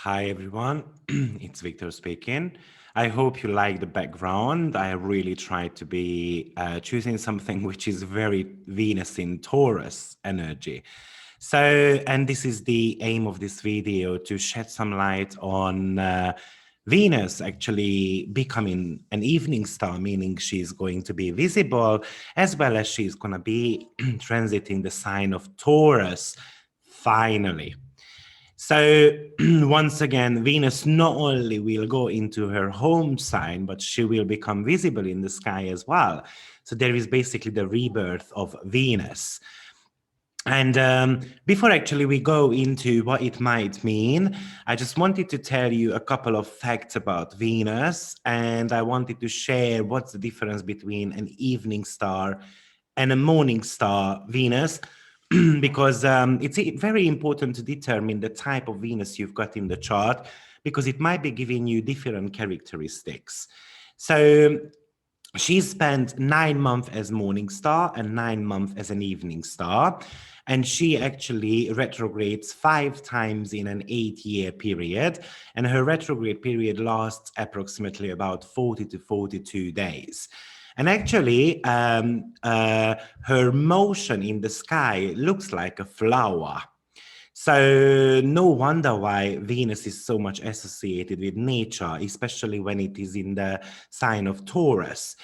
Hi everyone, it's Victor speaking. I hope you like the background. I really tried to be choosing something which is very Venus in Taurus energy. So, and this is the aim of this video, to shed some light on Venus actually becoming an evening star, meaning she's going to be visible, as well as she's going to be transiting the sign of Taurus finally. So once again, Venus not only will go into her home sign, but she will become visible in the sky as well. So there is basically the rebirth of Venus. And before actually we go into what it might mean, I just wanted to tell you a couple of facts about Venus, and I wanted to share what's the difference between an evening star and a morning star Venus, because it's very important to determine the type of Venus you've got in the chart, because it might be giving you different characteristics. So she spent 9 months as morning star and 9 months as an evening star. And she actually retrogrades 5 times in an 8-year period. And her retrograde period lasts approximately about 40 to 42 days. And actually, her motion in the sky looks like a flower. So no wonder why Venus is so much associated with nature, especially when it is in the sign of Taurus.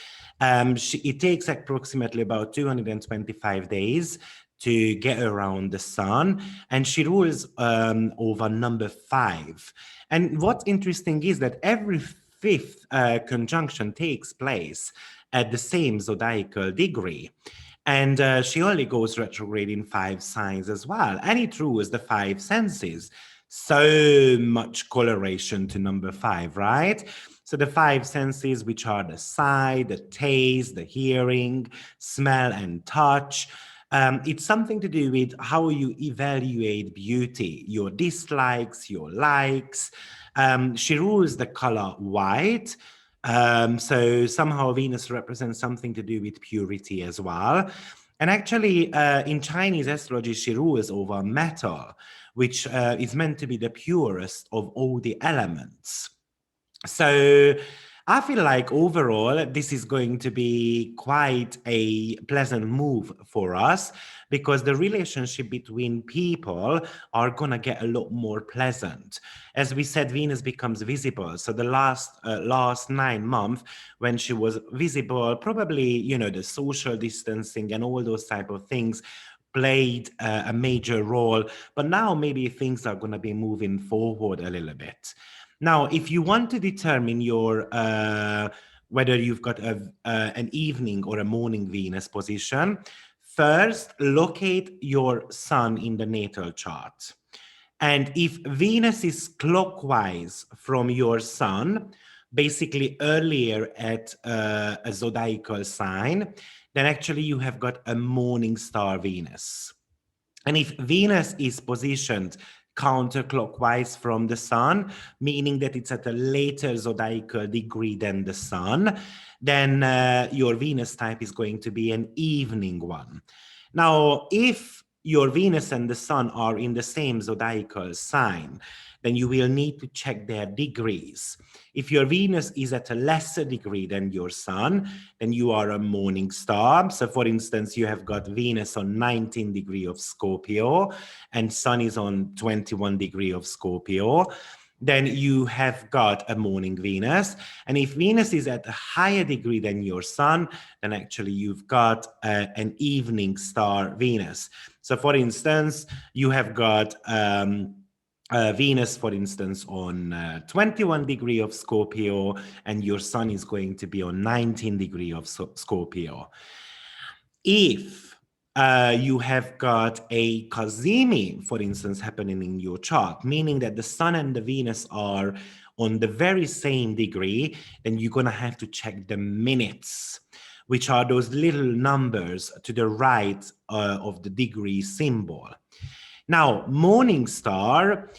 It takes approximately about 225 days to get around the sun, and she rules over number 5. And what's interesting is that every fifth conjunction takes place at the same zodiacal degree. And she only goes retrograde in 5 signs as well. And it rules the 5 senses. So much coloration to number 5, right? So the 5 senses, which are the sight, the taste, the hearing, smell, and touch. It's something to do with how you evaluate beauty, your dislikes, your likes. She rules the color white. So somehow Venus represents something to do with purity as well. And actually, in Chinese astrology, she rules over metal, which is meant to be the purest of all the elements. So I feel like overall, this is going to be quite a pleasant move for us, because the relationship between people are going to get a lot more pleasant. As we said, Venus becomes visible. So the last 9 months when she was visible, probably, you know, the social distancing and all those type of things played a major role. But now maybe things are going to be moving forward a little bit. Now, if you want to determine your whether you've got an evening or a morning Venus position, first locate your sun in the natal chart. And if Venus is clockwise from your sun, basically earlier at a zodiacal sign, then actually you have got a morning star Venus. And if Venus is positioned counterclockwise from the sun, meaning that it's at a later zodiacal degree than the sun, then your Venus type is going to be an evening one. Now, if your Venus and the sun are in the same zodiacal sign, then you will need to check their degrees. If your Venus is at a lesser degree than your sun, then you are a morning star. So for instance, you have got Venus on 19 degree of Scorpio and sun is on 21 degree of Scorpio, then you have got a morning Venus. And if Venus is at a higher degree than your sun, then actually you've got an evening star Venus. So for instance, you have got Venus, for instance, on 21 degree of Scorpio, and your sun is going to be on 19 degree of Scorpio. If you have got a cazimi, for instance, happening in your chart, meaning that the sun and the Venus are on the very same degree, then you're going to have to check the minutes, which are those little numbers to the right of the degree symbol. Now, morning star,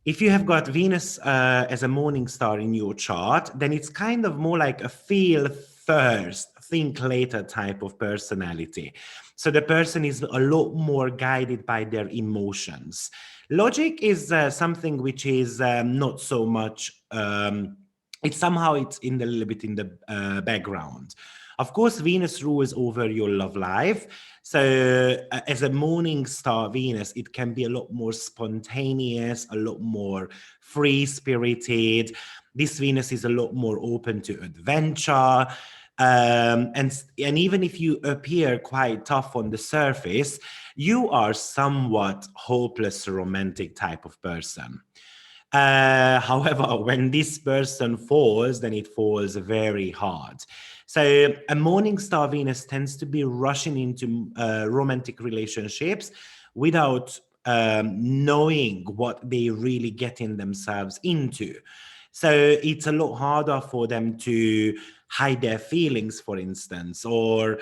if you have got Venus as a morning star in your chart, then it's kind of more like a feel first, think later type of personality. So the person is a lot more guided by their emotions. Logic is something which is not so much, it's in the little bit in the background. Of course, Venus rules over your love life. So as a morning star Venus, it can be a lot more spontaneous, a lot more free-spirited. This Venus is a lot more open to adventure. And even if you appear quite tough on the surface, you are somewhat hopeless romantic type of person. However, when this person falls, then it falls very hard. So a morning star Venus tends to be rushing into romantic relationships without knowing what they really getting themselves into. So it's a lot harder for them to hide their feelings, for instance, or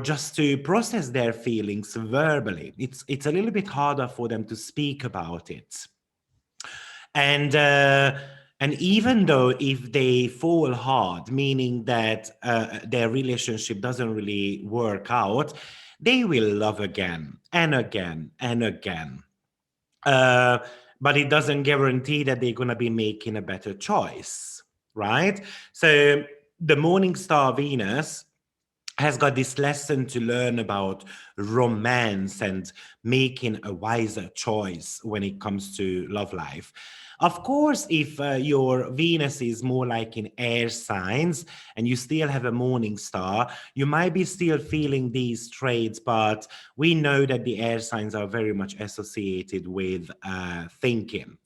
just to process their feelings verbally. It's a little bit harder for them to speak about it. And even though if they fall hard, meaning that their relationship doesn't really work out, they will love again and again and again. Uh, but it doesn't guarantee that they're going to be making a better choice, right? So the morning star Venus has got this lesson to learn about romance and making a wiser choice when it comes to love life. Of course, if your Venus is more like in air signs and you still have a morning star, you might be still feeling these traits, but we know that the air signs are very much associated with thinking.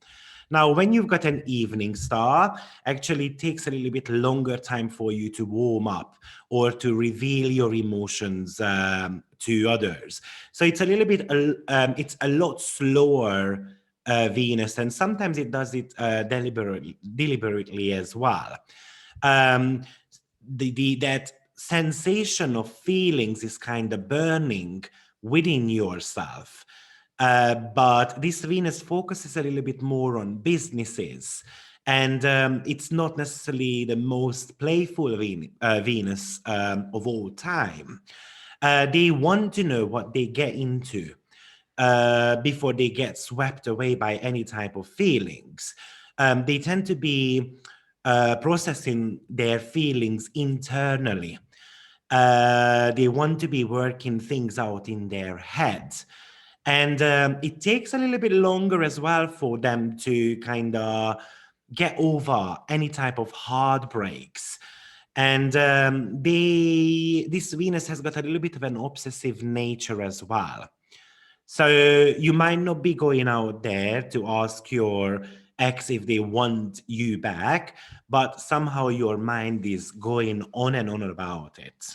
Now, when you've got an evening star, actually it takes a little bit longer time for you to warm up or to reveal your emotions to others. So it's a little bit, it's a lot slower Venus, and sometimes it does it deliberately as well. Um, that sensation of feelings is kind of burning within yourself. But this Venus focuses a little bit more on businesses. And it's not necessarily the most playful Venus of all time. They want to know what they get into before they get swept away by any type of feelings. They tend to be processing their feelings internally. They want to be working things out in their heads. And it takes a little bit longer as well for them to kind of get over any type of heartbreaks. And this Venus has got a little bit of an obsessive nature as well. So you might not be going out there to ask your ex if they want you back, but somehow your mind is going on and on about it.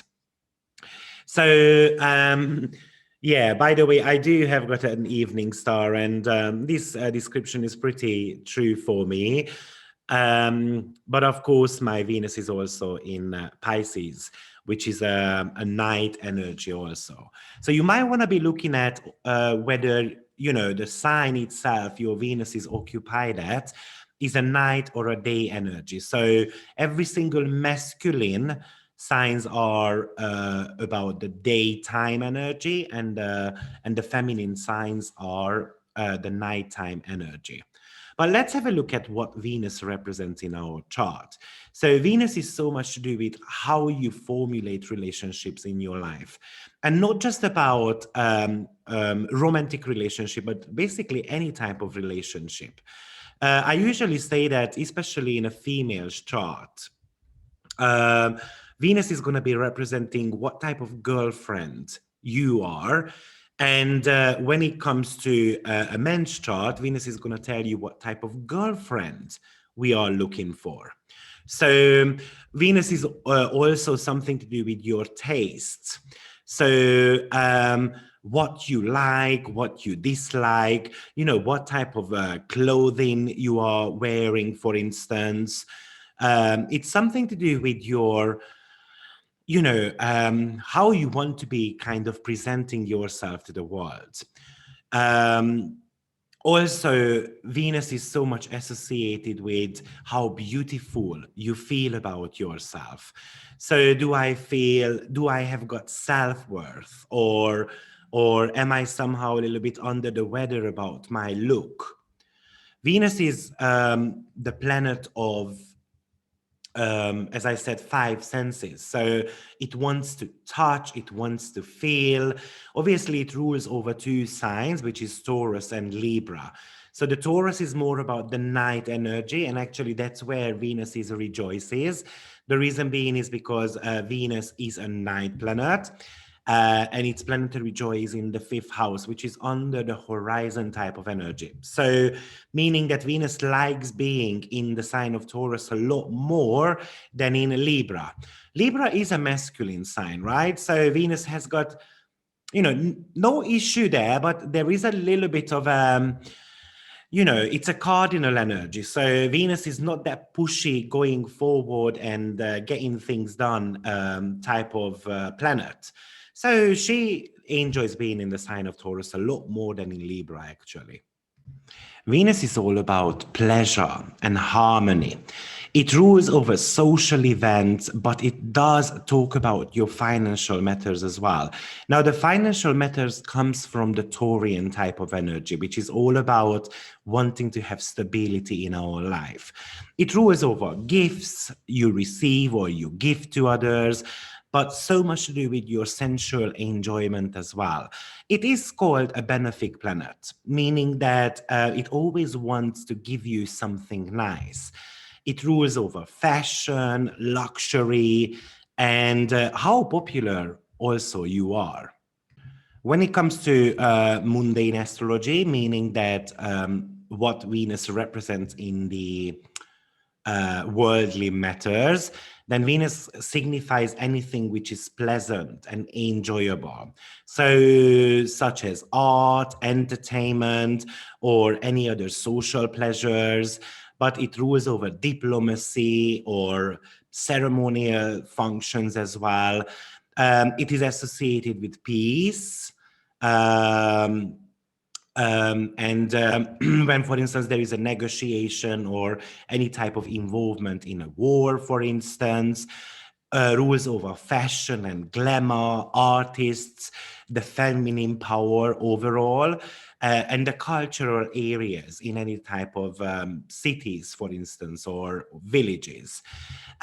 So, yeah, by the way, I do have got an evening star, and this description is pretty true for me. But of course, my Venus is also in Pisces, which is a night energy also. So you might want to be looking at whether, you know, the sign itself, your Venus is occupied at, is a night or a day energy. So every single masculine signs are about the daytime energy, and the feminine signs are the nighttime energy. But let's have a look at what Venus represents in our chart. So Venus is so much to do with how you formulate relationships in your life, and not just about romantic relationship, but basically any type of relationship. I usually say that, especially in a female's chart, Venus is going to be representing what type of girlfriend you are. And when it comes to a man's chart, Venus is going to tell you what type of girlfriend we are looking for. So Venus is also something to do with your tastes. So what you like, what you dislike, you know, what type of clothing you are wearing, for instance. It's something to do with your, you know, how you want to be kind of presenting yourself to the world. Also, Venus is so much associated with how beautiful you feel about yourself. So do I have got self-worth, or am I somehow a little bit under the weather about my look? Venus is the planet of, as I said, five senses. So it wants to touch, it wants to feel. Obviously, it rules over two signs, which is Taurus and Libra. So the Taurus is more about the night energy, and actually that's where Venus is rejoices. The reason being is because Venus is a night planet. And its planetary joy is in the fifth house, which is under the horizon type of energy. So, meaning that Venus likes being in the sign of Taurus a lot more than in Libra. Libra is a masculine sign, right? So, Venus has got, no issue there, but there is a little bit of, it's a cardinal energy. So Venus is not that pushy, going forward and getting things done type of planet. So she enjoys being in the sign of Taurus a lot more than in Libra, actually. Venus is all about pleasure and harmony. It rules over social events, but it does talk about your financial matters as well. Now, the financial matters comes from the Taurian type of energy, which is all about wanting to have stability in our life. It rules over gifts you receive or you give to others, but so much to do with your sensual enjoyment as well. It is called a benefic planet, meaning that it always wants to give you something nice. It rules over fashion, luxury, and how popular also you are. When it comes to mundane astrology, meaning that what Venus represents in the worldly matters, then Venus signifies anything which is pleasant and enjoyable. So, such as art, entertainment, or any other social pleasures, but it rules over diplomacy or ceremonial functions as well. It is associated with peace. Um, and when, for instance, there is a negotiation or any type of involvement in a war, for instance, rules over fashion and glamour, artists, the feminine power overall, and the cultural areas in any type of cities, for instance, or villages.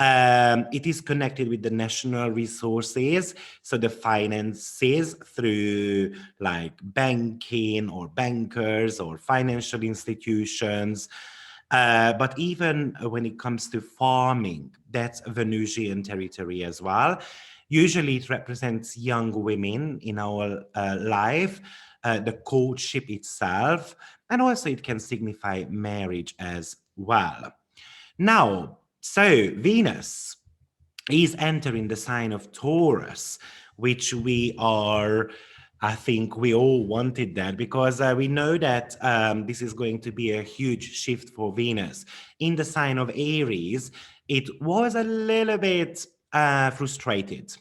It is connected with the national resources, so the finances through like banking or bankers or financial institutions. But even when it comes to farming, that's Venusian territory as well. Usually it represents young women in our life, the courtship itself, and also it can signify marriage as well. Now, so Venus is entering the sign of Taurus, which I think we all wanted that, because we know that this is going to be a huge shift for Venus. In the sign of Aries, it was a little bit frustrated.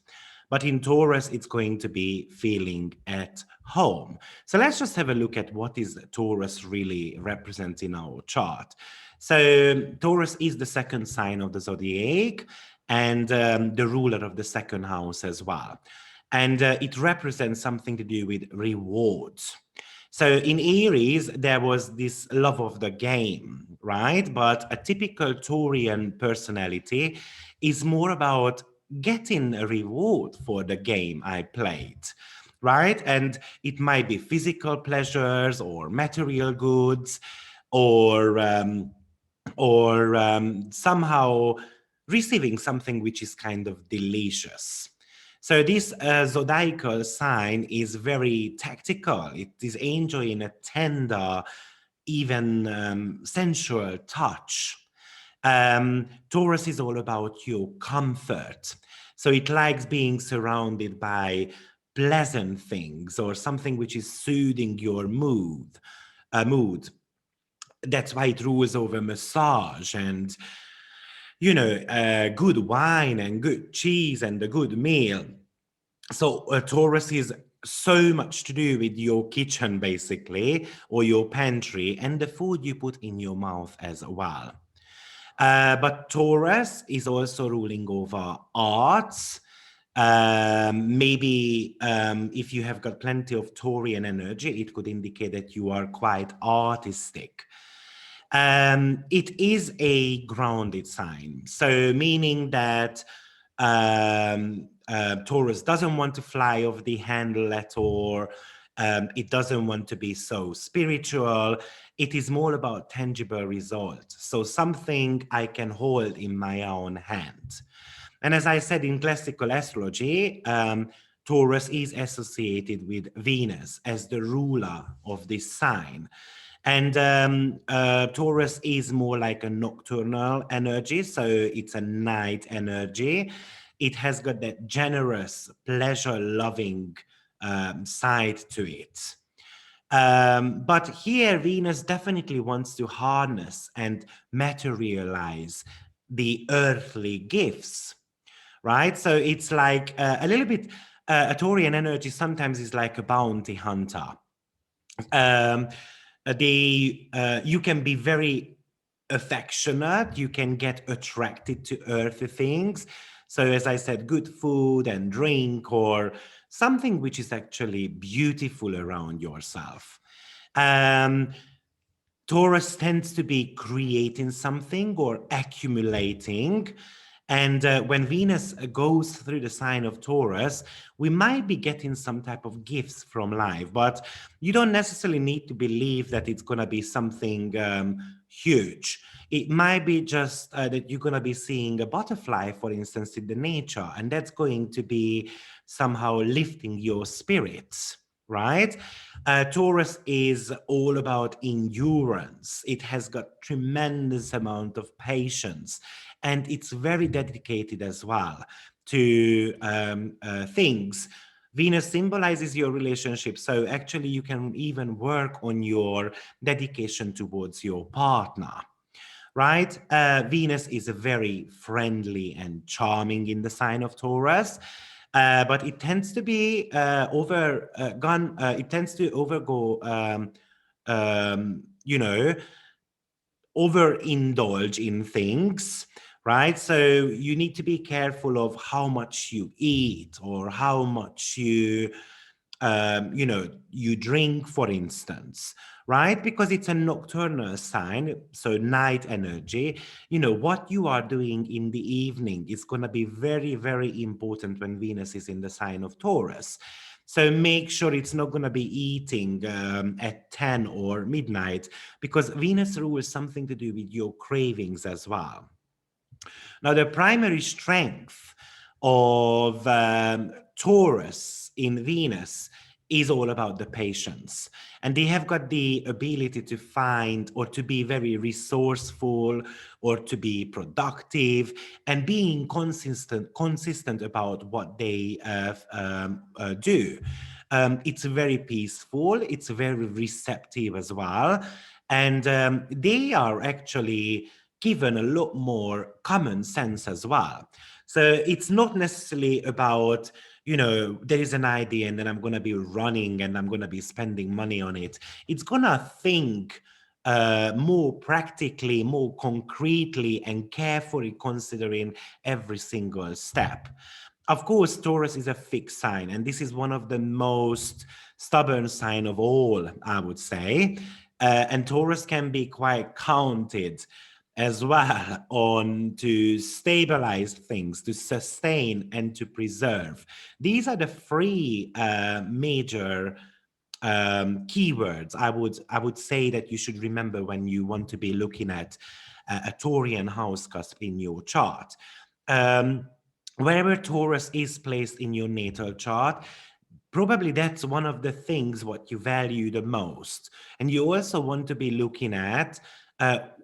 But in Taurus, it's going to be feeling at home. So let's just have a look at what is Taurus really represents in our chart. So Taurus is the second sign of the zodiac and the ruler of the second house as well. And it represents something to do with rewards. So in Aries, there was this love of the game, right? But a typical Taurian personality is more about getting a reward for the game I played, right? And it might be physical pleasures or material goods or somehow receiving something which is kind of delicious. So this zodiacal sign is very tactical. It is enjoying a tender, even sensual touch. Taurus is all about your comfort. So it likes being surrounded by pleasant things or something which is soothing your mood. That's why it rules over massage and, good wine and good cheese and a good meal. So Taurus is so much to do with your kitchen, basically, or your pantry, and the food you put in your mouth as well. But Taurus is also ruling over arts. Maybe if you have got plenty of Taurian energy, it could indicate that you are quite artistic. It is a grounded sign, so meaning that Taurus doesn't want to fly off the handle at all. It doesn't want to be so spiritual. It is more about tangible results. So something I can hold in my own hand. And as I said in classical astrology, Taurus is associated with Venus as the ruler of this sign. And Taurus is more like a nocturnal energy, so it's a night energy. It has got that generous, pleasure-loving side to it. But here, Venus definitely wants to harness and materialize the earthly gifts, right? So it's like a little bit, a Taurian energy sometimes is like a bounty hunter. You can be very affectionate, you can get attracted to earthy things. So as I said, good food and drink, or something which is actually beautiful around yourself. Taurus tends to be creating something or accumulating. And when Venus goes through the sign of Taurus, we might be getting some type of gifts from life, but you don't necessarily need to believe that it's going to be something huge. It might be just that you're going to be seeing a butterfly, for instance, in the nature, and that's going to be somehow lifting your spirits, right? Taurus is all about endurance. It has got tremendous amount of patience, and it's very dedicated as well to things. Venus symbolizes your relationship, so actually you can even work on your dedication towards your partner, right? Venus is very friendly and charming in the sign of Taurus. But it tends to be it tends to overgo, overindulge in things, right? So you need to be careful of how much you eat or how much you drink, for instance, right? Because it's a nocturnal sign, so night energy. What you are doing in the evening is going to be very, very important when Venus is in the sign of Taurus. So make sure it's not going to be eating at 10 or midnight, because Venus rules something to do with your cravings as well. Now, the primary strength of Taurus in Venus is all about the patience. And they have got the ability to find or to be very resourceful or to be productive and being consistent about what they do. It's very peaceful. It's very receptive as well. And they are actually given a lot more common sense as well. So it's not necessarily about, there is an idea and then I'm going to be running and I'm going to be spending money on it. It's going to think more practically, more concretely, and carefully considering every single step. Of course, Taurus is a fixed sign, and this is one of the most stubborn sign of all, I would say. And Taurus can be quite counted as well on to stabilize things, to sustain and to preserve. These are the three major keywords I would say that you should remember when you want to be looking at a Taurian house cusp in your chart. Wherever Taurus is placed in your natal chart, probably that's one of the things what you value the most. And you also want to be looking at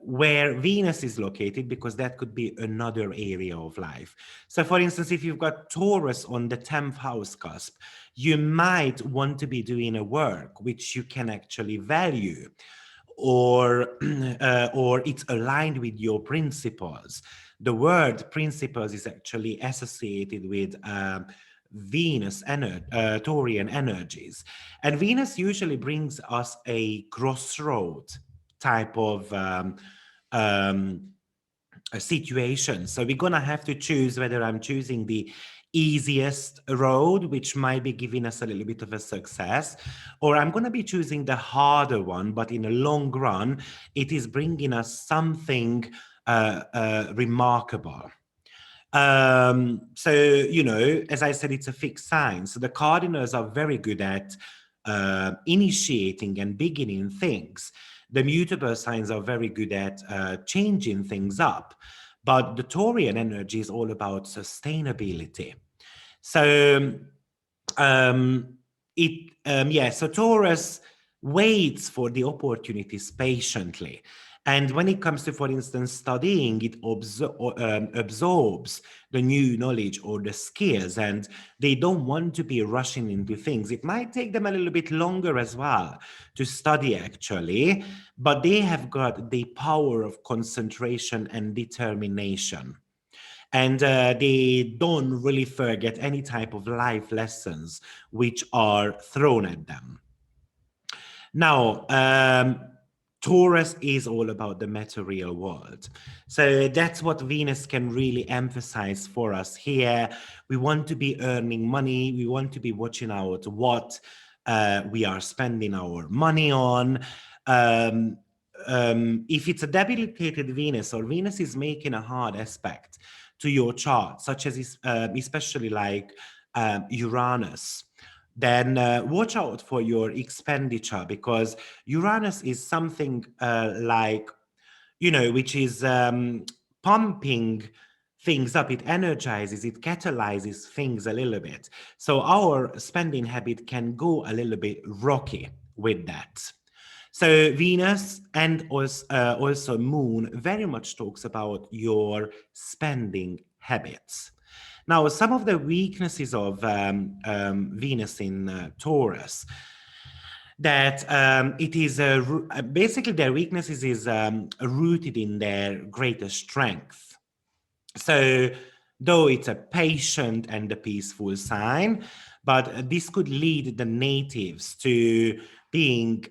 where Venus is located, because that could be another area of life. So for instance, if you've got Taurus on the 10th house cusp, you might want to be doing a work which you can actually value, or it's aligned with your principles. The word principles is actually associated with Taurian energies. And Venus usually brings us a crossroad type of um, a situation. So we're gonna have to choose whether I'm choosing the easiest road, which might be giving us a little bit of a success, or I'm gonna be choosing the harder one, but in a long run, it is bringing us something remarkable. So, you know, as I said, it's a fixed sign. So the cardinals are very good at initiating and beginning things. The mutable signs are very good at changing things up. But the Taurian energy is all about sustainability. So, so Taurus waits for the opportunities patiently. And when it comes to, for instance, studying, it absorbs the new knowledge or the skills, and they don't want to be rushing into things. It might take them a little bit longer as well to study, actually, but they have got the power of concentration and determination. And they don't really forget any type of life lessons which are thrown at them. Now, Taurus is all about the material world. So that's what Venus can really emphasize for us here. We want to be earning money. We want to be watching out what we are spending our money on. If it's a debilitated Venus, or Venus is making a hard aspect to your chart, such as especially like Uranus, then watch out for your expenditure, because Uranus is something like, you know, which is pumping things up. It energizes, it catalyzes things a little bit. So our spending habit can go a little bit rocky with that. So Venus and also Moon very much talks about your spending habits. Now, some of the weaknesses of Venus in Taurus, that it is basically their weaknesses is rooted in their greater strength. So though it's a patient and a peaceful sign, but this could lead the natives to being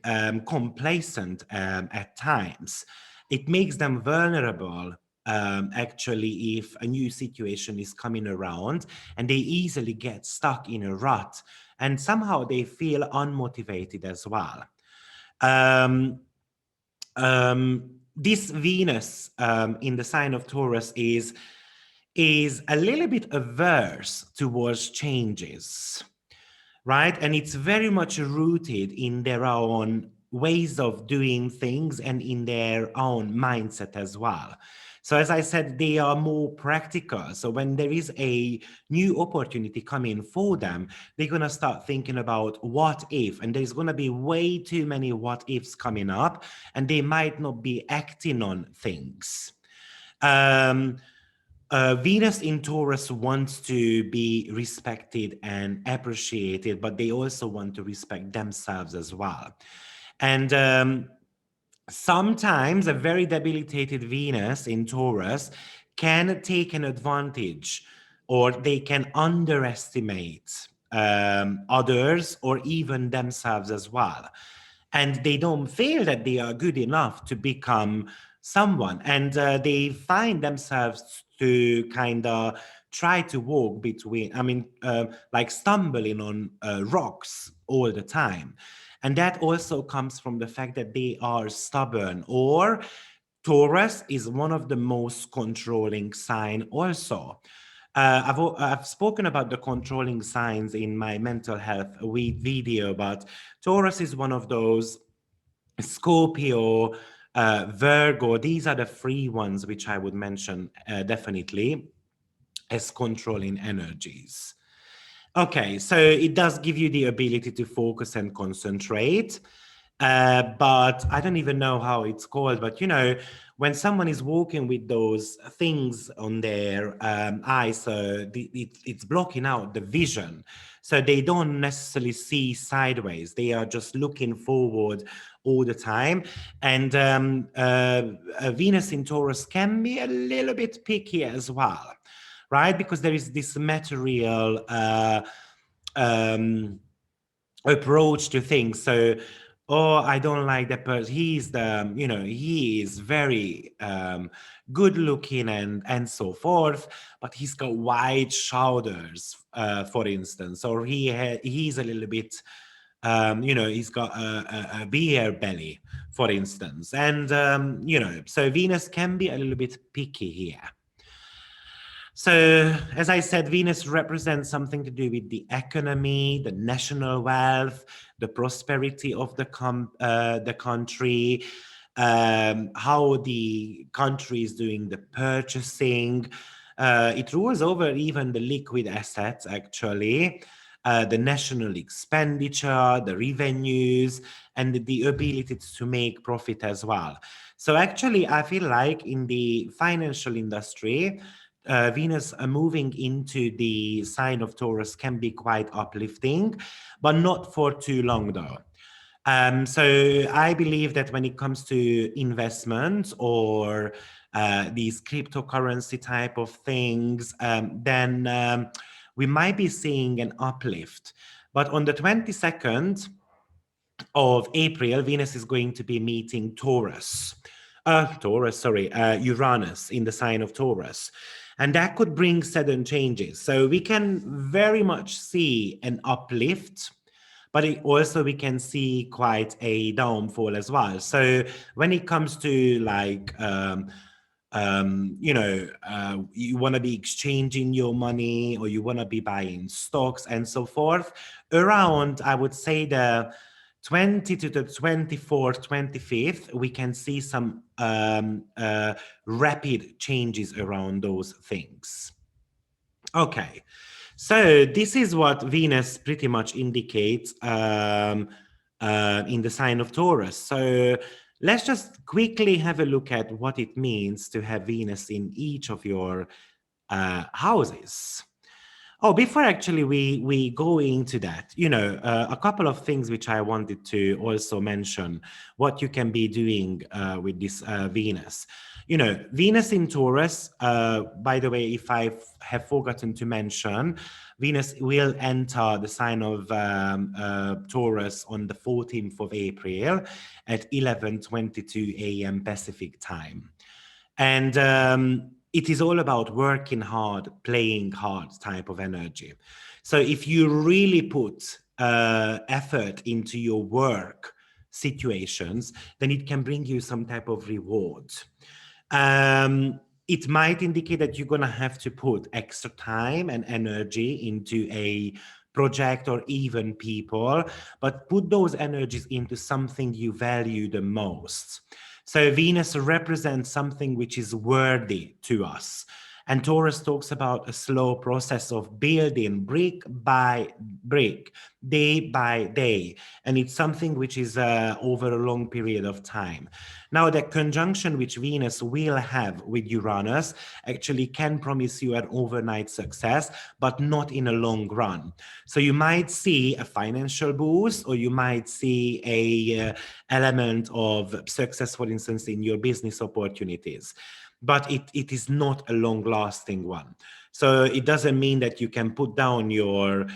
complacent at times. It makes them vulnerable, actually, if a new situation is coming around, and they easily get stuck in a rut, and somehow they feel unmotivated as well. This Venus in the sign of Taurus is a little bit averse towards changes, right? And it's very much rooted in their own ways of doing things and in their own mindset as well. So as I said, they are more practical. So when there is a new opportunity coming for them, they're going to start thinking about what if, and there's going to be way too many what ifs coming up, and they might not be acting on things. Venus in Taurus wants to be respected and appreciated, but they also want to respect themselves as well. And sometimes a very debilitated Venus in Taurus can take an advantage, or they can underestimate others or even themselves as well. And they don't feel that they are good enough to become someone. And they find themselves to kind of try to walk between, like stumbling on rocks all the time. And that also comes from the fact that they are stubborn, or Taurus is one of the most controlling sign also. I've spoken about the controlling signs in my mental health video, but Taurus is one of those. Scorpio, Virgo, these are the three ones which I would mention definitely as controlling energies. Okay, so it does give you the ability to focus and concentrate. But I don't even know how it's called. But, you know, when someone is walking with those things on their eyes, it's blocking out the vision. So they don't necessarily see sideways. They are just looking forward all the time. And Venus in Taurus can be a little bit picky as well. right? Because there is this material approach to things. So, oh, I don't like that person. He's the, he is very good looking and so forth, but he's got wide shoulders, for instance, or he's a little bit, he's got a beer belly, for instance. And, so Venus can be a little bit picky here. So, as I said, Venus represents something to do with the economy, the national wealth, the prosperity of the country, how the country is doing the purchasing. It rules over even the liquid assets, actually, the national expenditure, the revenues, and the ability to make profit as well. So actually, I feel like in the financial industry, Venus moving into the sign of Taurus can be quite uplifting, but not for too long though. So I believe that when it comes to investment or these cryptocurrency type of things, then we might be seeing an uplift. But on the 22nd of April, Venus is going to be meeting Uranus in the sign of Taurus. And that could bring sudden changes. So we can very much see an uplift, but also we can see quite a downfall as well. So when it comes to like, you want to be exchanging your money, or you want to be buying stocks and so forth, around, I would say, the 20 to the 24th, 25th, we can see some rapid changes around those things. Okay, so this is what Venus pretty much indicates in the sign of Taurus. So let's just quickly have a look at what it means to have Venus in each of your houses. Oh, before actually we go into that, a couple of things which I wanted to also mention, what you can be doing with this Venus. Venus in Taurus, by the way, if I have forgotten to mention, Venus will enter the sign of Taurus on the 14th of April at 11:22 a.m. Pacific time. And it is all about working hard, playing hard type of energy. So if you really put effort into your work situations, then it can bring you some type of reward. It might indicate that you're going to have to put extra time and energy into a project or even people, but put those energies into something you value the most. So Venus represents something which is worthy to us. And Taurus talks about a slow process of building brick by brick, day by day. And it's something which is over a long period of time. Now, the conjunction which Venus will have with Uranus actually can promise you an overnight success, but not in a long run. So you might see a financial boost, or you might see a element of success, for instance, in your business opportunities. But it is not a long-lasting one. So it doesn't mean that you can put down your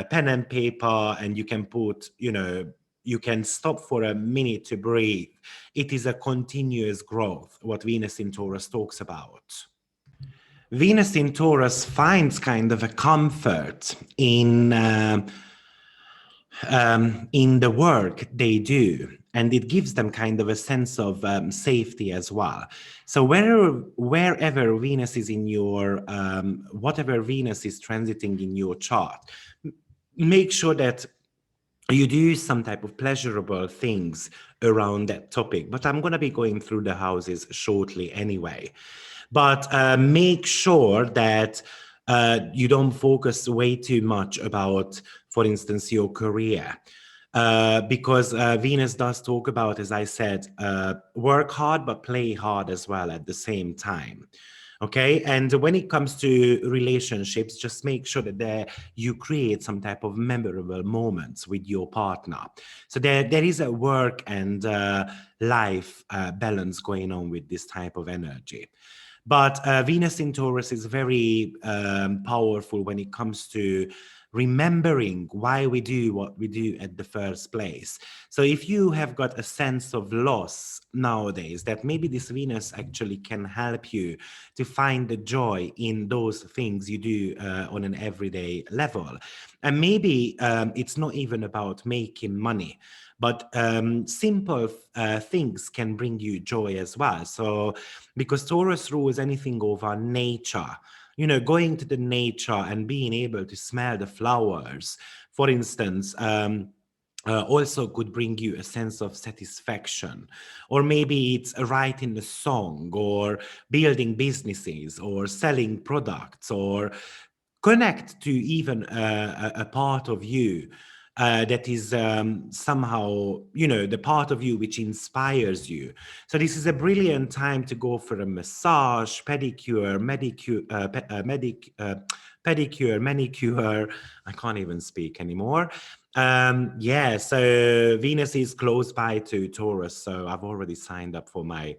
pen and paper and you can put, you can stop for a minute to breathe. It is a continuous growth, what Venus in Taurus talks about. Venus in Taurus finds kind of a comfort in the work they do, and it gives them kind of a sense of safety as well. So wherever Venus is in your, whatever Venus is transiting in your chart, make sure that you do some type of pleasurable things around that topic. But I'm going to be going through the houses shortly anyway. But make sure that you don't focus way too much about, for instance, your career. Because Venus does talk about, as I said, work hard, but play hard as well at the same time. Okay, and when it comes to relationships, just make sure that you create some type of memorable moments with your partner. So there is a work and life balance going on with this type of energy. But Venus in Taurus is very powerful when it comes to remembering why we do what we do at the first place. So if you have got a sense of loss nowadays, that maybe this Venus actually can help you to find the joy in those things you do on an everyday level. And maybe it's not even about making money, but simple things can bring you joy as well. So because Taurus rules anything over nature, you know, going to the nature and being able to smell the flowers, for instance, also could bring you a sense of satisfaction. Or maybe it's writing a song, or building businesses, or selling products, or connect to even a part of you that is somehow, you know, the part of you which inspires you. So this is a brilliant time to go for a massage, pedicure, pedicure, manicure. I can't even speak anymore. Yeah, so Venus is close by to Taurus, so I've already signed up for my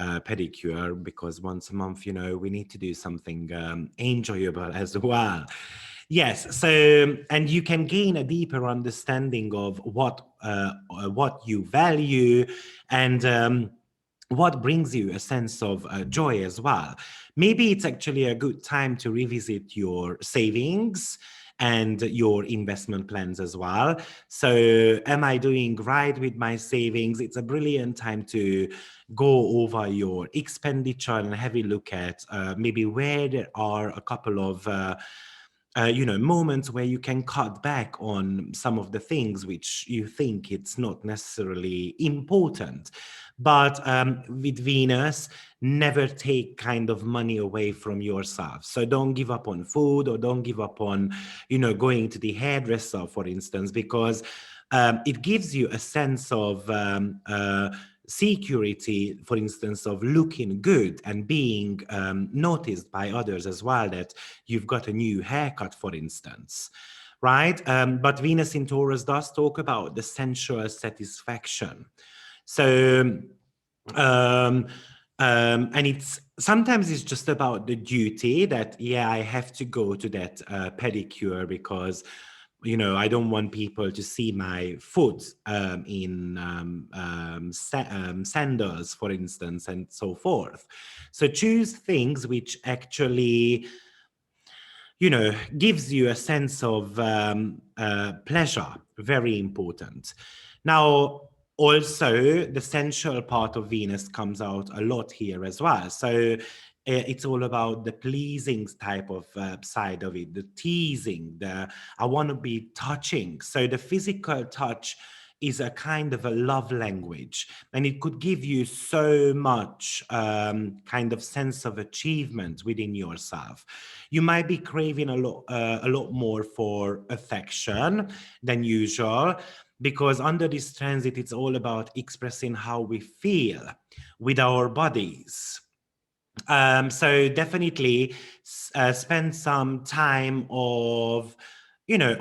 pedicure, because once a month, you know, we need to do something enjoyable as well. Yes, so and you can gain a deeper understanding of what you value, and what brings you a sense of joy as well. Maybe it's actually a good time to revisit your savings and your investment plans as well. So, am I doing right with my savings? It's a brilliant time to go over your expenditure and have a look at maybe where there are a couple of you know, moments where you can cut back on some of the things which you think it's not necessarily important. But with Venus, never take kind of money away from yourself. So don't give up on food, or don't give up on, you know, going to the hairdresser, for instance, because it gives you a sense of security, for instance, of looking good and being noticed by others as well, that you've got a new haircut, for instance, right? But Venus in Taurus does talk about the sensual satisfaction. So, um, and it's sometimes it's just about the duty that, yeah, I have to go to that pedicure because, you know, I don't want people to see my foot in sandals, for instance, and so forth. So choose things which actually, you know, gives you a sense of pleasure. Very important. Now, also, the sensual part of Venus comes out a lot here as well. So it's all about the pleasing type of side of it, the teasing, the I want to be touching. So the physical touch is a kind of a love language, and it could give you so much kind of sense of achievement within yourself. You might be craving a lot more for affection than usual, because under this transit, it's all about expressing how we feel with our bodies. So definitely spend some time of, you know,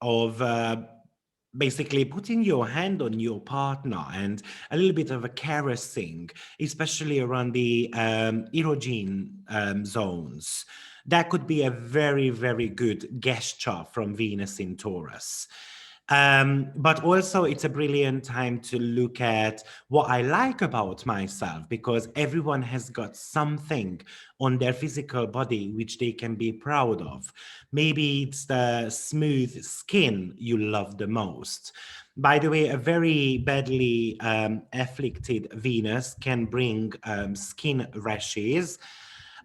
of basically putting your hand on your partner, and a little bit of a caressing, especially around the erogen zones. That could be a very, very good gesture from Venus in Taurus. But also, it's a brilliant time to look at what I like about myself, because everyone has got something on their physical body which they can be proud of. Maybe it's the smooth skin you love the most. By the way, a very badly afflicted Venus can bring skin rashes,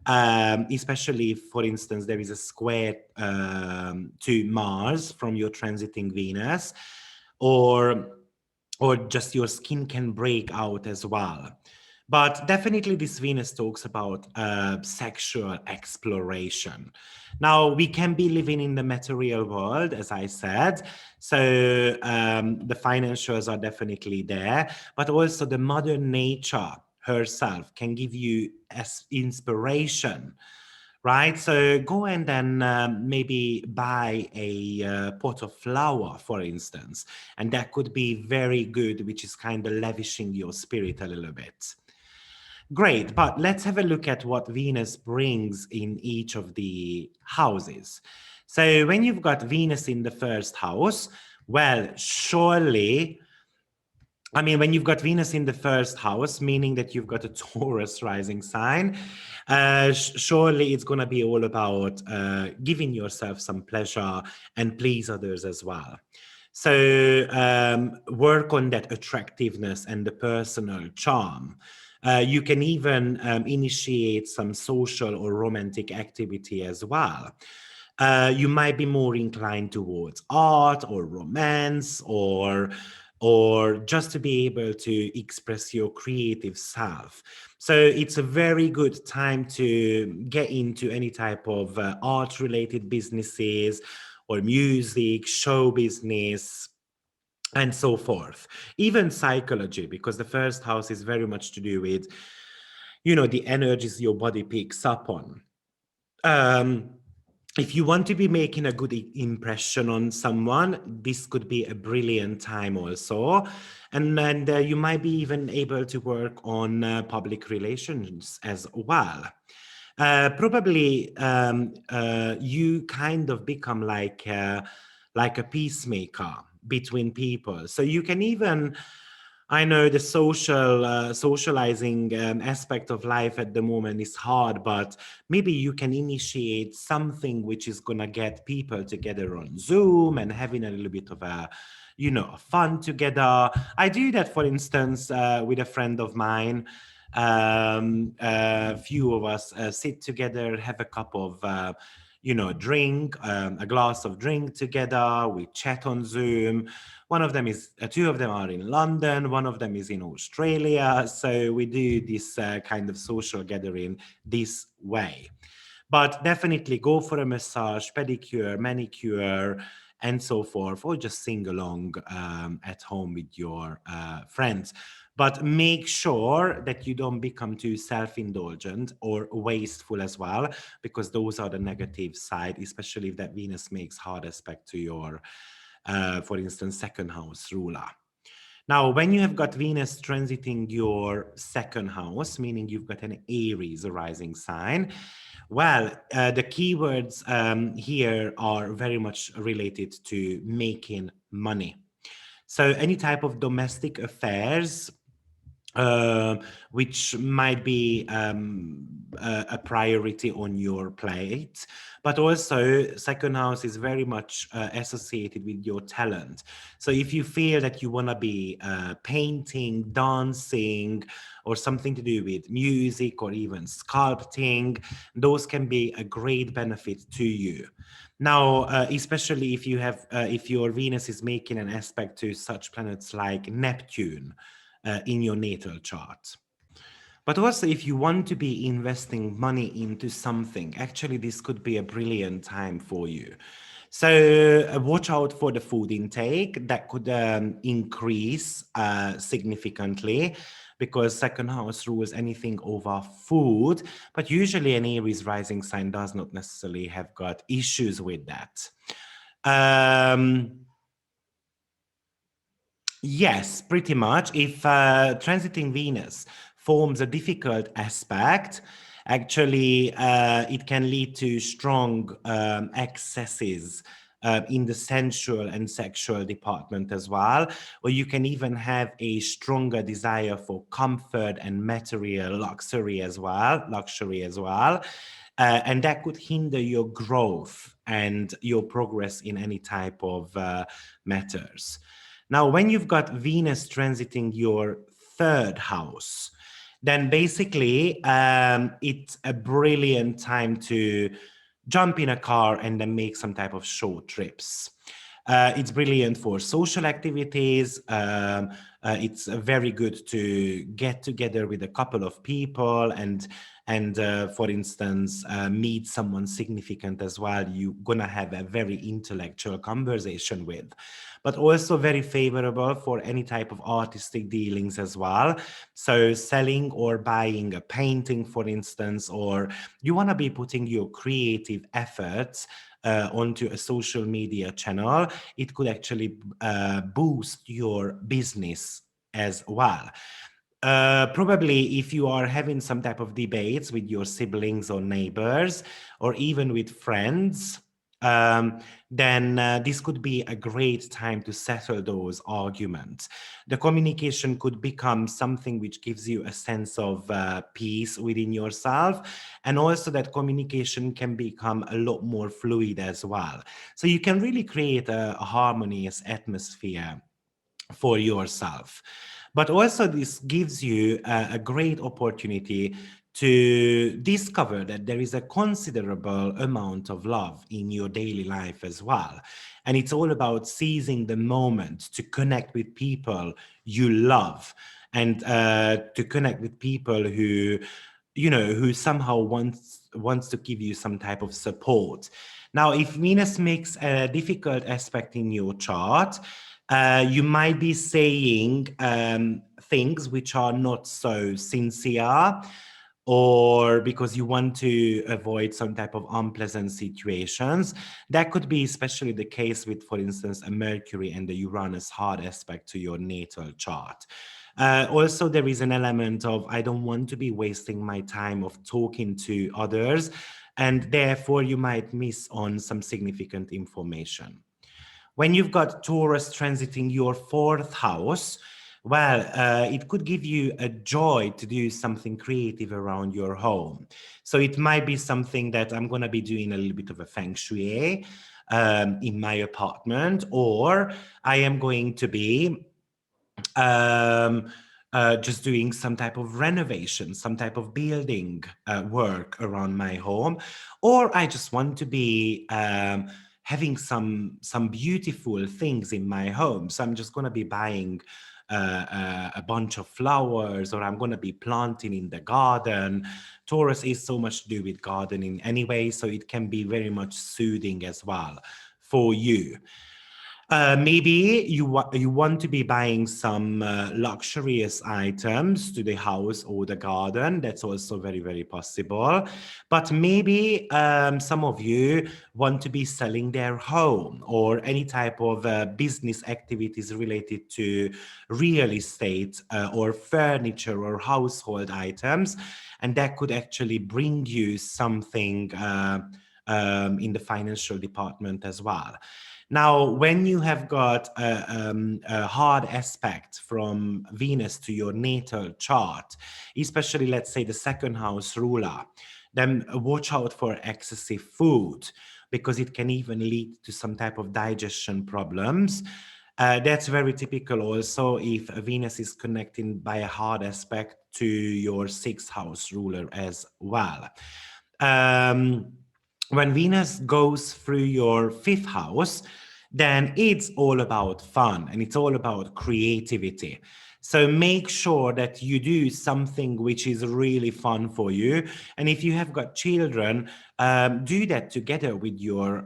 especially, for instance, there is a square to Mars from your transiting Venus, or just your skin can break out as well. But definitely this Venus talks about sexual exploration. Now, we can be living in the material world, as I said, so the financials are definitely there, but also the mother nature herself can give you as inspiration, right? So go and then maybe buy a pot of flour, for instance, and that could be very good, which is kind of lavishing your spirit a little bit. Great, but let's have a look at what Venus brings in each of the houses. So when you've got Venus in the first house, well, surely, I mean, when you've got Venus in the first house, meaning that you've got a Taurus rising sign, surely it's going to be all about giving yourself some pleasure and please others as well. So work on that attractiveness and the personal charm. You can even initiate some social or romantic activity as well. You might be more inclined towards art or romance or just to be able to express your creative self. So it's a very good time to get into any type of art related businesses or music, show business, and so forth. Even psychology, because the first house is very much to do with, you know, the energies your body picks up on. Um, if you want to be making a good impression on someone, this could be a brilliant time also. And then you might be even able to work on public relations as well. Probably you kind of become like a peacemaker between people. So you can even, I know the socializing aspect of life at the moment is hard, but maybe you can initiate something which is gonna get people together on Zoom and having a little bit of a, you know, fun together. I do that, for instance, with a friend of mine. A few of us sit together, have a cup of, you know, drink, a glass of drink together. We chat on Zoom. One of them is, two of them are in London, one of them is in Australia. So we do this kind of social gathering this way. But definitely go for a massage, pedicure, manicure, and so forth, or just sing along at home with your friends. But make sure that you don't become too self-indulgent or wasteful as well, because those are the negative side, especially if that Venus makes hard aspect to your, for instance, second house ruler. Now, when you have got Venus transiting your second house, meaning you've got an Aries rising sign, well, the keywords here are very much related to making money. So any type of domestic affairs, uh, which might be a priority on your plate, but also second house is very much associated with your talent. So if you feel that you want to be painting, dancing, or something to do with music or even sculpting, those can be a great benefit to you. Now, especially if you have, if your Venus is making an aspect to such planets like Neptune in your natal chart. But also, if you want to be investing money into something, actually, this could be a brilliant time for you. So watch out for the food intake that could increase significantly, because second house rules anything over food. But usually an Aries rising sign does not necessarily have got issues with that. Yes, pretty much. If transiting Venus forms a difficult aspect, actually, it can lead to strong excesses in the sensual and sexual department as well, or you can even have a stronger desire for comfort and material luxury as well. And that could hinder your growth and your progress in any type of matters. Now, when you've got Venus transiting your third house, then basically it's a brilliant time to jump in a car and then make some type of short trips. It's brilliant for social activities. It's very good to get together with a couple of people and for instance, meet someone significant as well. You're gonna have a very intellectual conversation with, but also very favorable for any type of artistic dealings as well. So selling or buying a painting, for instance, or you wanna be putting your creative efforts onto a social media channel, it could actually boost your business as well. Probably if you are having some type of debates with your siblings or neighbors, or even with friends, then this could be a great time to settle those arguments. The communication could become something which gives you a sense of peace within yourself, and also that communication can become a lot more fluid as well. So you can really create a harmonious atmosphere for yourself. But also, this gives you a great opportunity to discover that there is a considerable amount of love in your daily life as well. And it's all about seizing the moment to connect with people you love, and to connect with people who, who somehow wants to give you some type of support. Now, if Venus makes a difficult aspect in your chart, you might be saying things which are not so sincere, or because you want to avoid some type of unpleasant situations. That could be especially the case with, for instance, a Mercury and the Uranus hard aspect to your natal chart. Also, there is an element of, I don't want to be wasting my time of talking to others, and therefore you might miss on some significant information. When you've got Taurus transiting your fourth house, well, it could give you a joy to do something creative around your home. So it might be something that I'm going to be doing a little bit of a feng shui in my apartment, or I am going to be um, just doing some type of renovation, some type of building work around my home, or I just want to be having some beautiful things in my home. So I'm just going to be buying a bunch of flowers, or I'm going to be planting in the garden. Taurus is so much to do with gardening anyway, so it can be very much soothing as well for you. Maybe you want to be buying some luxurious items to the house or the garden. That's also very, very possible. But maybe some of you want to be selling their home, or any type of business activities related to real estate or furniture or household items. And that could actually bring you something in the financial department as well. Now, when you have got a hard aspect from Venus to your natal chart, especially, let's say, the second house ruler, then watch out for excessive food, because it can even lead to some type of digestion problems. That's very typical also if Venus is connecting by a hard aspect to your sixth house ruler as well. Um, when Venus goes through your fifth house, then it's all about fun and it's all about creativity. So make sure that you do something which is really fun for you. And if you have got children, do that together with your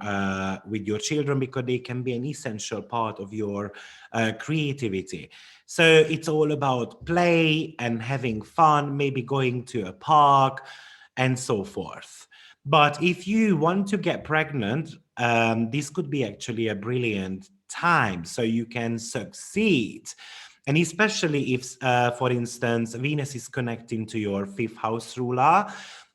children, because they can be an essential part of your creativity. So it's all about play and having fun, maybe going to a park and so forth. But if you want to get pregnant, this could be actually a brilliant time so you can succeed. And especially if, for instance, Venus is connecting to your fifth house ruler,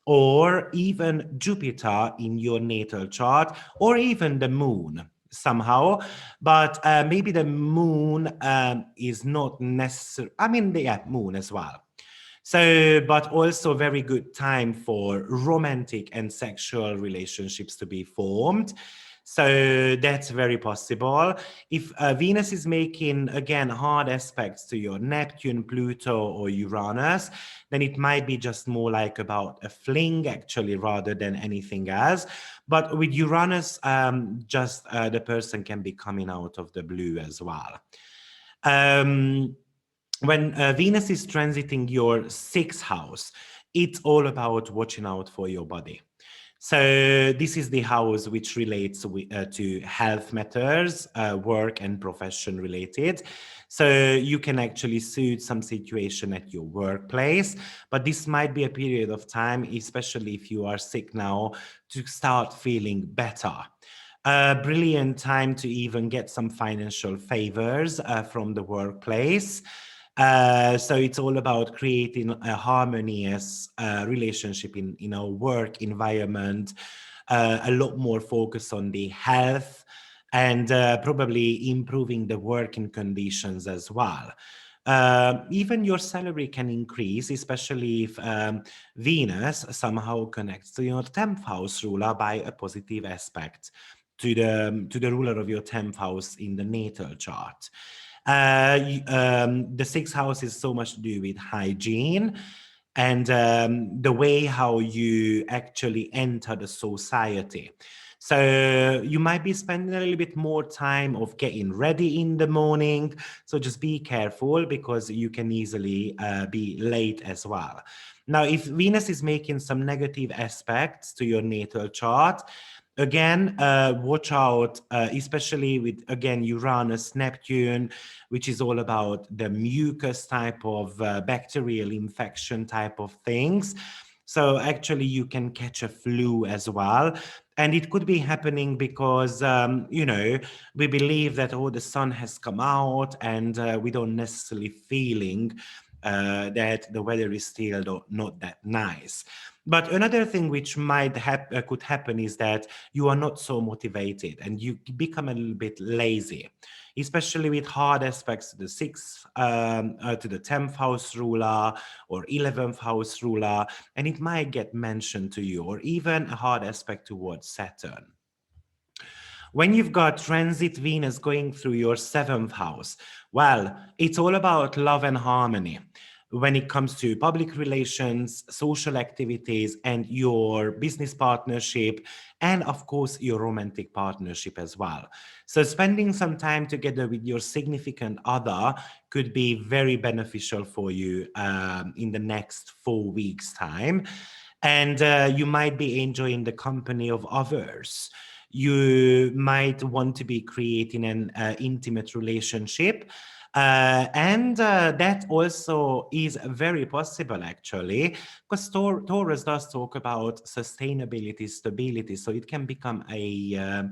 or even Jupiter in your natal chart, or even the moon somehow. But maybe the moon is not necessary. I mean, yeah, moon as well. So, but also very good time for romantic and sexual relationships to be formed. So that's very possible. If Venus is making, again, hard aspects to your Neptune, Pluto, or Uranus, then it might be just more like about a fling, actually, rather than anything else. But with Uranus, just the person can be coming out of the blue as well. When Venus is transiting your sixth house, it's all about watching out for your body. So this is the house which relates to health matters, work and profession related. So you can actually suit some situation at your workplace, but this might be a period of time, especially if you are sick now, to start feeling better. A brilliant time to even get some financial favors from the workplace. So it's all about creating a harmonious relationship in our work environment, a lot more focus on the health, and probably improving the working conditions as well. Even your salary can increase, especially if Venus somehow connects to your 10th house ruler by a positive aspect to the ruler of your 10th house in the natal chart. The sixth house is so much to do with hygiene and the way how you actually enter the society. So you might be spending a little bit more time of getting ready in the morning. So just be careful because you can easily be late as well. Now, if Venus is making some negative aspects to your natal chart, again, watch out, especially with, again, Uranus, Neptune, which is all about the mucus type of bacterial infection type of things. So actually you can catch a flu as well. And it could be happening because, we believe that, oh, the sun has come out and we don't necessarily feeling that the weather is still not that nice. But another thing which could happen is that you are not so motivated and you become a little bit lazy, especially with hard aspects to the sixth, to the 10th house ruler or 11th house ruler, and it might get mentioned to you, or even a hard aspect towards Saturn. When you've got transit Venus going through your 7th house, well, it's all about love and harmony when it comes to public relations, social activities, and your business partnership, and of course, your romantic partnership as well. So spending some time together with your significant other could be very beneficial for you in the next 4 weeks' time. And you might be enjoying the company of others. You might want to be creating an intimate relationship. And that also is very possible, actually, because Taurus does talk about sustainability, stability, so it can become a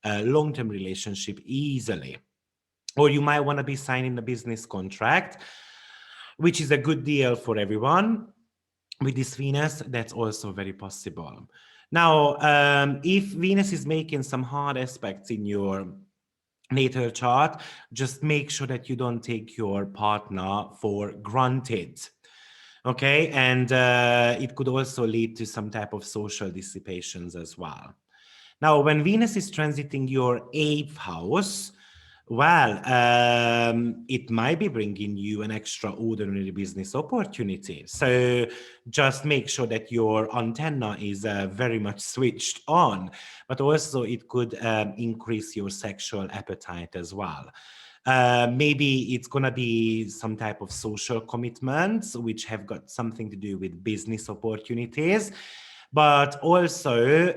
long-term relationship easily. Or you might want to be signing a business contract, which is a good deal for everyone. With this Venus, that's also very possible. Now, if Venus is making some hard aspects in your natal chart, just make sure that you don't take your partner for granted. Okay, and it could also lead to some type of social dissipations as well. Now, when Venus is transiting your 8th house, well, it might be bringing you an extraordinary business opportunity. So just make sure that your antenna is very much switched on, but also it could increase your sexual appetite as well. Maybe it's going to be some type of social commitments, which have got something to do with business opportunities, but also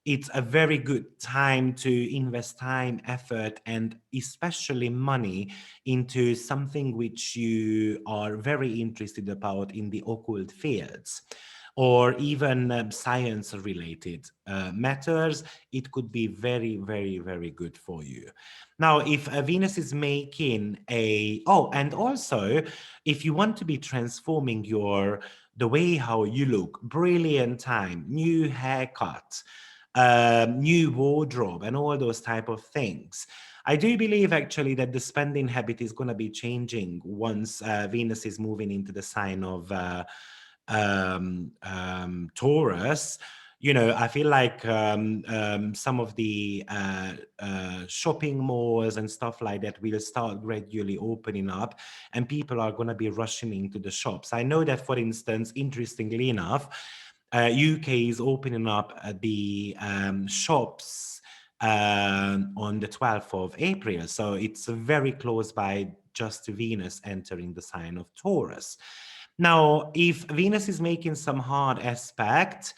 it's a very good time to invest time, effort, and especially money into something which you are very interested about in the occult fields, or even science-related matters. It could be very, very, very good for you. Now, if Venus is making and also, if you want to be transforming the way how you look, brilliant time, new haircut, new wardrobe, and all those type of things. I do believe actually that the spending habit is going to be changing once Venus is moving into the sign of Taurus. I feel like some of the shopping malls and stuff like that will start gradually opening up, and people are going to be rushing into the shops. I know that, for instance, interestingly enough, UK is opening up the shops on the 12th of April. So it's very close by, just Venus entering the sign of Taurus. Now, if Venus is making some hard aspect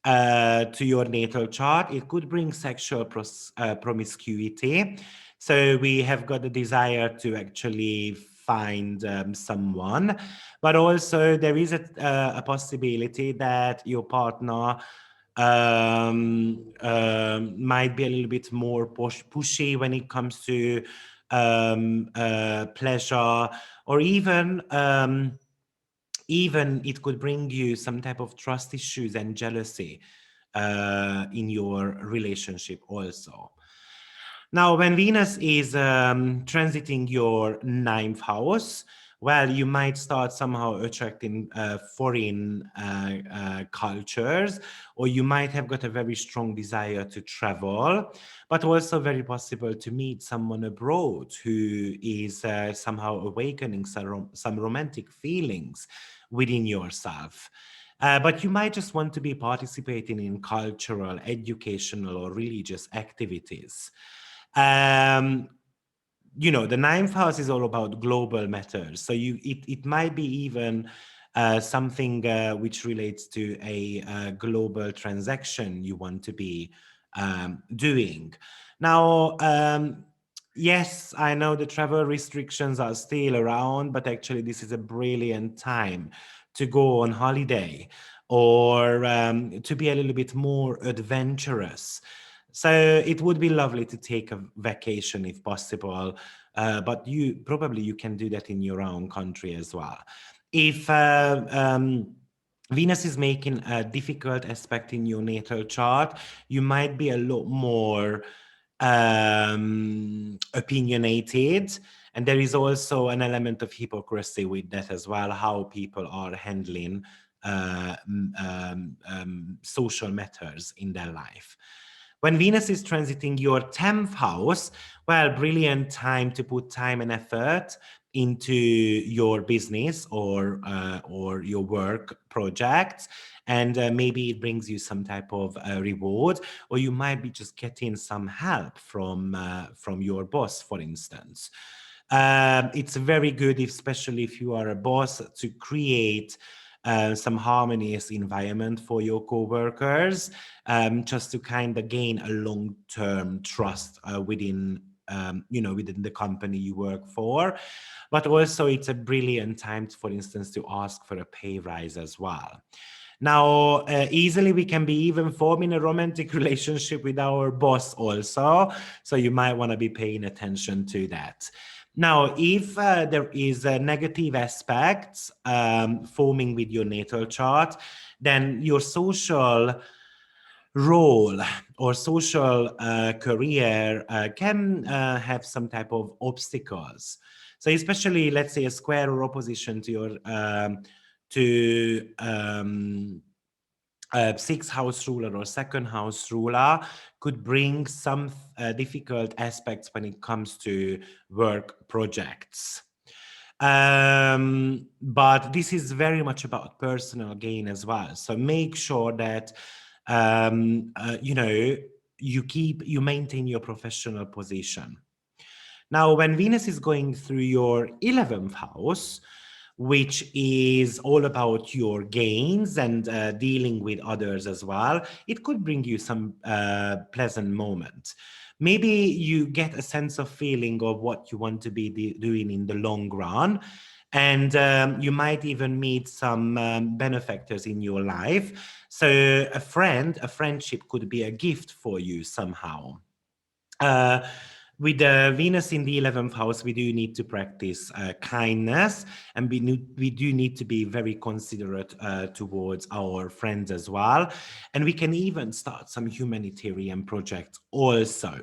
to your natal chart, it could bring sexual promiscuity. So we have got the desire to actually find someone, but also there is a possibility that your partner might be a little bit more pushy when it comes to pleasure, or even it could bring you some type of trust issues and jealousy in your relationship also. Now, when Venus is transiting your ninth house, well, you might start somehow attracting foreign cultures, or you might have got a very strong desire to travel, but also very possible to meet someone abroad who is somehow awakening some romantic feelings within yourself. But you might just want to be participating in cultural, educational, or religious activities. Um, the ninth house is all about global matters. So it might be even something which relates to a global transaction you want to be doing. Now, yes, I know the travel restrictions are still around, but actually this is a brilliant time to go on holiday or to be a little bit more adventurous. So it would be lovely to take a vacation if possible, but you can do that in your own country as well. If Venus is making a difficult aspect in your natal chart, you might be a lot more opinionated, and there is also an element of hypocrisy with that as well, how people are handling social matters in their life. When Venus is transiting your 10th house, well, brilliant time to put time and effort into your business or your work projects, and maybe it brings you some type of reward, or you might be just getting some help from your boss, for instance. It's very good, especially if you are a boss, to create some harmonious environment for your co-workers, just to kind of gain a long-term trust within the company you work for. But also it's a brilliant time, for instance, to ask for a pay rise as well. Now, easily we can be even forming a romantic relationship with our boss also. So you might want to be paying attention to that. Now, if there is a negative aspects forming with your natal chart, then your social role or social career can have some type of obstacles. So especially, let's say, a square or opposition to your sixth house ruler or second house ruler could bring some difficult aspects when it comes to work projects. But this is very much about personal gain as well. So make sure that you maintain your professional position. Now, when Venus is going through your 11th house, which is all about your gains and dealing with others as well, it could bring you some pleasant moments. Maybe you get a sense of feeling of what you want to be doing in the long run. And you might even meet some benefactors in your life. So a friendship could be a gift for you somehow. With Venus in the 11th house, we do need to practice kindness, and we do need to be very considerate towards our friends as well. And we can even start some humanitarian projects also.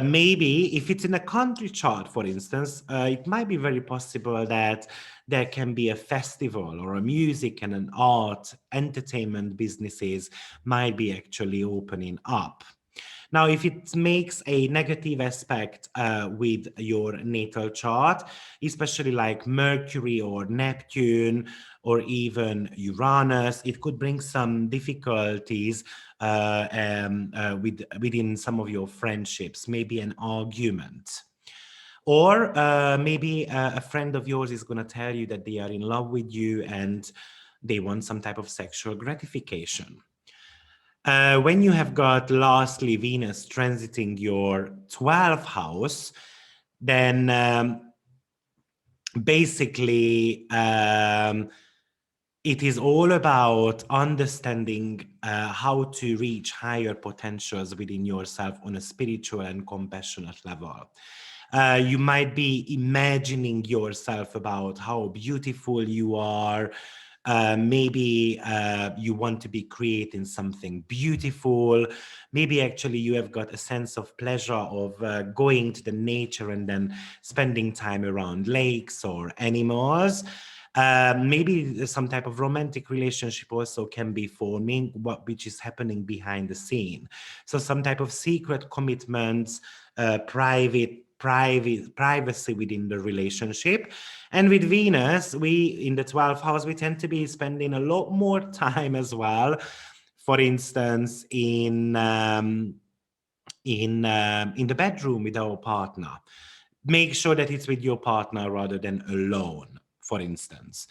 Maybe if it's in a country chart, for instance, it might be very possible that there can be a festival or a music and an art, entertainment businesses might be actually opening up. Now, if it makes a negative aspect with your natal chart, especially like Mercury or Neptune or even Uranus, it could bring some difficulties within some of your friendships, maybe an argument. Or maybe a friend of yours is going to tell you that they are in love with you and they want some type of sexual gratification. When you have got lastly Venus transiting your 12th house, then basically It is all about understanding how to reach higher potentials within yourself on a spiritual and compassionate level. You might be imagining yourself about how beautiful you are. Maybe you want to be creating something beautiful. Maybe actually you have got a sense of pleasure of going to the nature and then spending time around lakes or animals. Maybe some type of romantic relationship also can be forming, which is happening behind the scene. So some type of secret commitments, privacy within the relationship. And with Venus, we in the 12th house, we tend to be spending a lot more time as well. For instance, in the bedroom with our partner. Make sure that it's with your partner rather than alone, for instance.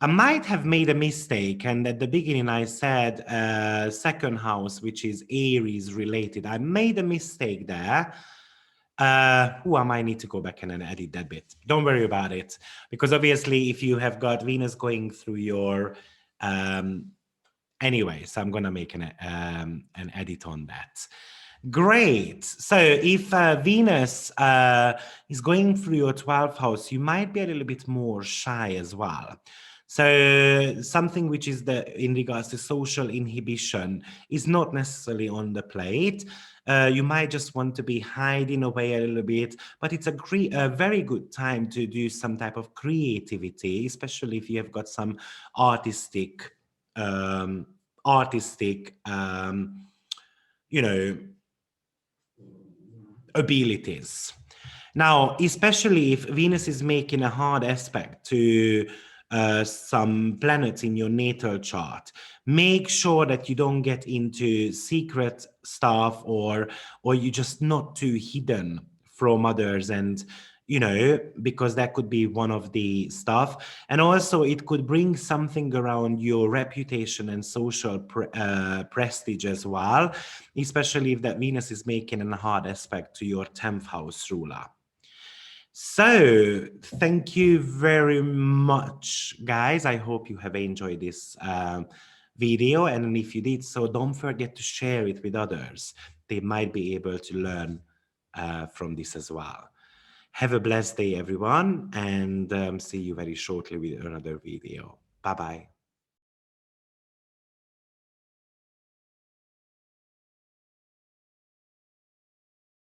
I might have made a mistake, and at the beginning I said second house, which is Aries related. I made a mistake there. I might need to go back and edit that bit. Don't worry about it, because obviously, if you have got Venus going through your anyway, so I'm gonna make an edit on that. Great. So if Venus is going through your 12th house, you might be a little bit more shy as well. So something which is in regards to social inhibition is not necessarily on the plate. You might just want to be hiding away a little bit, but it's a very good time to do some type of creativity, especially if you have got some artistic, um, artistic, you know, abilities. Now, especially if Venus is making a hard aspect to some planets in your natal chart, make sure that you don't get into secret stuff, or you're just not too hidden from others, and because that could be one of the stuff. And also it could bring something around your reputation and social prestige as well, especially if that Venus is making a hard aspect to your 10th house ruler. So thank you very much, guys. I hope you have enjoyed this video, and if you did so, don't forget to share it with others. They might be able to learn from this as well. Have a blessed day, everyone, and see you very shortly with another video. Bye-bye.